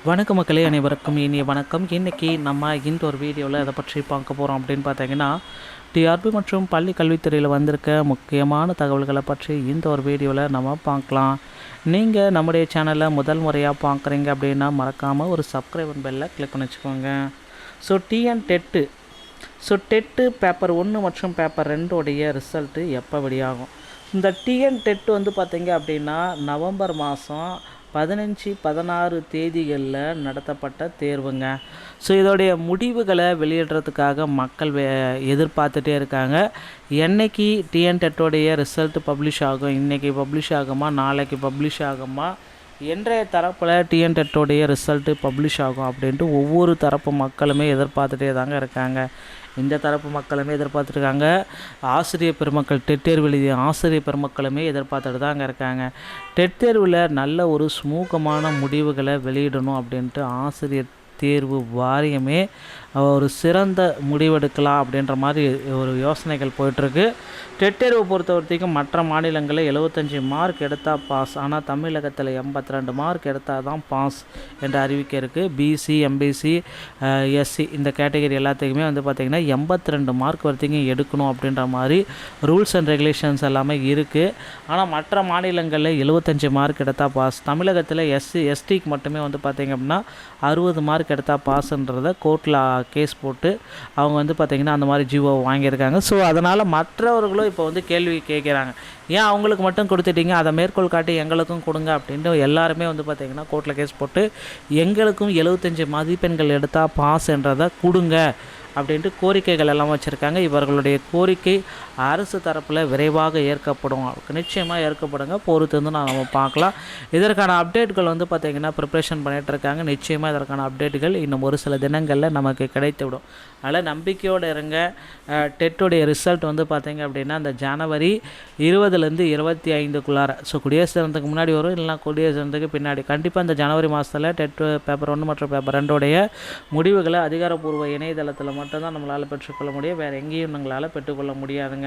வணக்க மக்களே, அனைவருக்கும் இனிய வணக்கம். இன்றைக்கி நம்ம இந்த ஒரு வீடியோவில் எதை பற்றி பார்க்க போகிறோம் அப்படின்னு பார்த்தீங்கன்னா, டிஆர்பி மற்றும் பள்ளி கல்வித்துறையில் வந்திருக்க முக்கியமான தகவல்களை பற்றி இந்த ஒரு வீடியோவில் நம்ம பார்க்கலாம். நீங்கள் நம்முடைய சேனலை முதல் முறையாக பார்க்குறீங்க அப்படின்னா மறக்காமல் ஒரு சப்ஸ்கிரைப் பெல்லை கிளிக் பண்ணி வச்சுக்கோங்க. டெட்டு பேப்பர் 1 மற்றும் பேப்பர் 2 ரிசல்ட்டு எப்போ வெளியாகும்? இந்த டெட்டு வந்து பார்த்திங்க அப்படின்னா நவம்பர் மாதம் 15, 16 தேதிகளில் நடத்தப்பட்ட தேர்வுங்க. இதோடைய முடிவுகளை வெளியிடுறதுக்காக மக்கள் எதிர்பார்த்துட்டே இருக்காங்க. என்றைக்கு டெட்டோடைய ரிசல்ட் பப்ளிஷ் ஆகும், இன்றைக்கி பப்ளிஷ் ஆகுமா, நாளைக்கு பப்ளிஷ் ஆகுமா, இன்றைய தரப்பில் டெட்டோடைய ரிசல்ட்டு பப்ளிஷ் ஆகும் அப்படின்ட்டு ஒவ்வொரு தரப்பு மக்களுமே எதிர்பார்த்துட்டே தாங்க இருக்காங்க. இந்த தரப்பு மக்களுமே எதிர்பார்த்துருக்காங்க. ஆசிரியர் பெருமக்கள், டெட் தேர்வு எழுதிய ஆசிரியர் பெருமக்களுமே எதிர்பார்த்துட்டு தாங்க இருக்காங்க. டெட் தேர்வில் நல்ல ஒரு சுமூகமான முடிவுகளை வெளியிடணும் அப்படின்ட்டு ஆசிரியர் தேர்வு வாரியமே ஒரு சிறந்த முடிவெடுக்கலாம் அப்படின்ற மாதிரி ஒரு யோசனைகள் போயிட்டுருக்கு. டெட் தேர்வை பொறுத்த வரைக்கும் மற்ற மாநிலங்களில் 75 மார்க் எடுத்தால் பாஸ், ஆனால் தமிழகத்தில் 82 மார்க் எடுத்தால் தான் பாஸ் என்ற அறிவிக்கை இருக்குது. பிசி, எம்பிசி, எஸ்சி இந்த கேட்டகரி எல்லாத்துக்குமே வந்து பார்த்திங்கன்னா 82 மார்க் வரைக்கும் எடுக்கணும் அப்படின்ற மாதிரி ரூல்ஸ் அண்ட் ரெகுலேஷன்ஸ் எல்லாமே இருக்குது. ஆனால் மற்ற மாநிலங்களில் 75 மார்க் எடுத்தால் பாஸ், தமிழகத்தில் எஸ்சி எஸ்டிக்கு மட்டுமே வந்து பார்த்திங்க அப்படின்னா 60 மார்க் எடுத்தால் பாஸ்ன்றதை கோர்ட்டில் கேஸ் போட்டு அவங்க வந்து பார்த்திங்கன்னா அந்த மாதிரி ஜிஓ வாங்கியிருக்காங்க. அதனால் மற்றவர்களும் இப்போ வந்து கேள்வி கேட்குறாங்க, ஏன் அவங்களுக்கு மட்டும் கொடுத்துட்டீங்க, அதை மேற்கோள் காட்டி எங்களுக்கும் கொடுங்க அப்படின்ட்டு எல்லாருமே வந்து பார்த்திங்கன்னா கோர்ட்டில் கேஸ் போட்டு எங்களுக்கும் 75 மதிப்பெண்கள் எடுத்தால் பாஸ் என்றதை கொடுங்க அப்படின்ட்டு கோரிக்கைகள் எல்லாம் வச்சுருக்காங்க. இவர்களுடைய கோரிக்கை அரசு தரப்பில் விரைவாக ஏற்கப்படும், நிச்சயமாக ஏற்கப்படுங்க, பொறுத்து வந்து நம்ம பார்க்கலாம். இதற்கான அப்டேட்கள் வந்து பார்த்திங்கன்னா ப்ரிப்ரேஷன் பண்ணிகிட்ருக்காங்க. நிச்சயமாக இதற்கான அப்டேட்டுகள் இன்னும் ஒரு சில தினங்களில் நமக்கு கிடைத்துவிடும். அதனால் நம்பிக்கையோடு இருங்க. டெட்டுடைய ரிசல்ட் வந்து பார்த்திங்க அப்படின்னா அந்த ஜனவரி 20 25 குடியரசு தினத்துக்கு முன்னாடி வரும், இல்லைனா குடியரசு தினத்துக்கு பின்னாடி கண்டிப்பாக இந்த ஜனவரி மாதத்தில் டெட் பேப்பர் 1 மற்றும் பேப்பர் 2 முடிவுகளை அதிகாரப்பூர்வ இணையதளத்தில் மட்டும்தான் நம்மளால் பெற்றுக்கொள்ள முடியும். வேறு எங்கேயும் நம்மளால் பெற்றுக்கொள்ள முடியாதுங்க.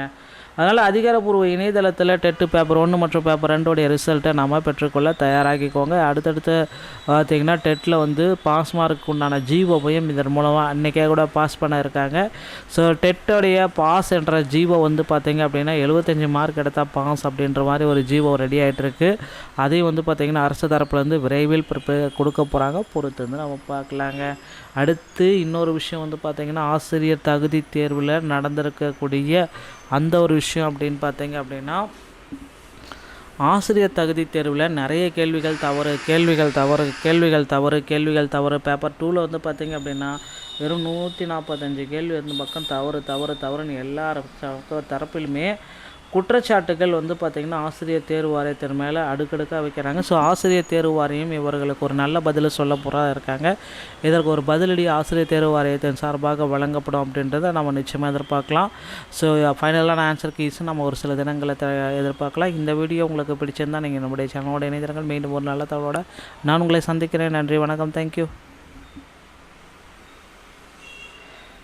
அதனால் அதிகாரப்பூர்வ இணையதளத்தில் டெட்டு பேப்பர் 1 மற்றும் பேப்பர் 2 ரிசல்ட்டை நம்ம பெற்றுக்கொள்ள தயாராகிக்கோங்க. அடுத்தடுத்து பார்த்திங்கன்னா டெட்டில் வந்து பாஸ் மார்க்கு உண்டான ஜிஓவையும் இதன் மூலமாக அன்றைக்கே கூட பாஸ் பண்ண இருக்காங்க. டெட்டோடைய பாஸ் என்ற ஜிஓ வந்து பார்த்திங்க அப்படின்னா 75 மார்க் எடுத்தால் பாஸ் அப்படின்ற மாதிரி ஒரு ஜிஓ ரெடி ஆகிட்டுருக்கு. அதையும் வந்து பார்த்திங்கன்னா அரசு தரப்புலேருந்து விரைவில் கொடுக்க போகிறாங்க, பொறுத்து வந்து நம்ம பார்க்கலாங்க. அடுத்து இன்னொரு விஷயம் வந்து பார்த்திங்கன்னா ஆசிரியர் தகுதி தேர்வில் நடந்திருக்கக்கூடிய அந்த ஒரு விஷயம் அப்படின்னு பார்த்திங்க அப்படின்னா, ஆசிரியர் தகுதி தேர்வில் நிறைய கேள்விகள் தவறு. பேப்பர் 2 வந்து பார்த்திங்க அப்படின்னா வெறும் 145 கேள்வி வந்து பக்கம் தவறுன்னு எல்லா தரப்பிலுமே குற்றச்சாட்டுகள் வந்து பார்த்திங்கன்னா ஆசிரியர் தேர்வு வாரியத்தின் மேலே அடுக்கடுக்காக வைக்கிறாங்க. ஆசிரியர் தேர்வு வாரியம் இவர்களுக்கு ஒரு நல்ல பதில் சொல்ல போகிறதா இருக்காங்க. இதற்கு ஒரு பதிலடி ஆசிரியர் தேர்வு வாரியத்தின் சார்பாக வழங்கப்படும் அப்படின்றத நம்ம நிச்சயமாக எதிர்பார்க்கலாம். ஃபைனலான ஆன்சர் கீஸும் நம்ம ஒரு சில தினங்களை எதிர்பார்க்கலாம். இந்த வீடியோ உங்களுக்கு பிடிச்சிருந்தால் நீங்கள் நம்முடைய சேனலோட இணைந்திருங்கள். மீண்டும் ஒரு நல்ல தகவலோட நான் உங்களை சந்திக்கிறேன். நன்றி, வணக்கம், தேங்க்யூ.